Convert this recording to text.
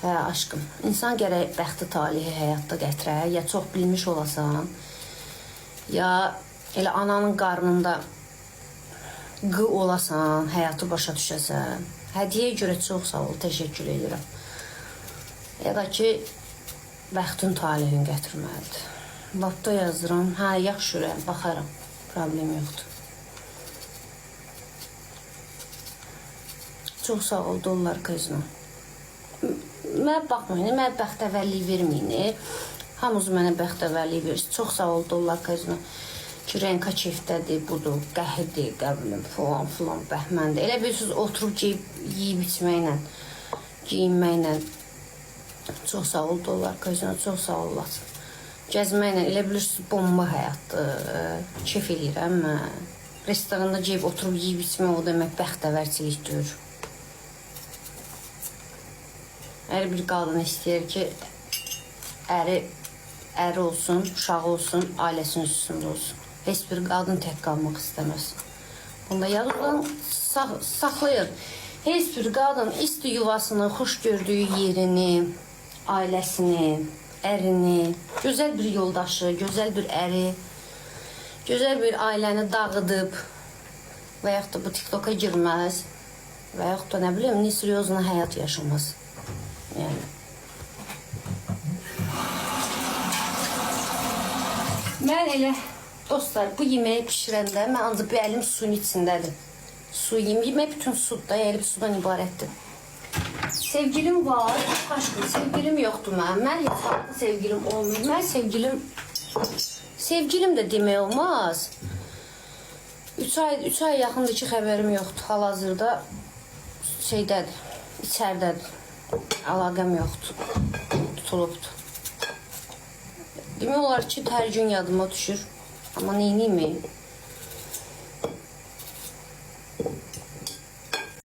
Hə, aşkım, insan gərək bəxti talihi həyatda gətirə, ya çox bilmiş olasan, ya elə ananın qarnında qı olasan, həyatı başa düşəsən. Hədiyyəyə görə çox sağ ol, təşəkkür edirəm. Ya da ki, bəxtin talihin gətirməlidir. Lapda yazıram, hə, yaxşı ürəm, baxaram, problem yoxdur. Çox sağ ol, dollar közünə. Mənə baxmayın, mənə bəxtəvərlik verməyin. Hamınız mənə bəxtəvərlik verirsin. Çox sağ ol, dollar közünə. Ki, renka keyfdədir, budur, qəhirdir, qəbilim, filan, bəhməndir. Elə bilirsiniz, oturub yeyib içməklə, giyinməklə. Çox sağ ol, dollar közünə, çox sağ olasın. Gəzməklə, elə bilirsiniz, bomba həyatdır. Keyf eləyirəm mən. Restoranda geyib oturub yeyib içmək, o demək bəxtəvərçilikdir. Hər bir qadın istəyir ki, əri olsun, uşağı olsun, ailəsinin üstündə olsun. Heç bir qadın tək qalmaq istəməz. Bunda yadından saxlayın. Heç bir qadın isti yuvasını, xoş gördüyü yerini, ailəsini, ərini, gözəl bir yoldaşı, gözəl bir əri, gözəl bir ailəni dağıdıb və yaxud da bu TikToka girməz və yaxud da nə bileyim, seriozuna həyat yaşamaz. Yəni. Mən elə, dostlar, bu yeməyi pişirəndə mən ancaq bir əlim suyun içindədir. Su yemək bütün suda, yəni sudan ibarətdir. Sevgilim var, aşkım, sevgilim yoxdur mən. Mən heç vaxt sevgilim olmuyor. Mən sevgilim də demək olmaz. 3 ay yaxındır ki, xəbərim yoxdur. Hal-hazırda şeydədir, içərdədir. Əlaqəm yoxdur, tutulubdur. Demək olar ki, hər gün yadıma düşür. Amma neyniyim?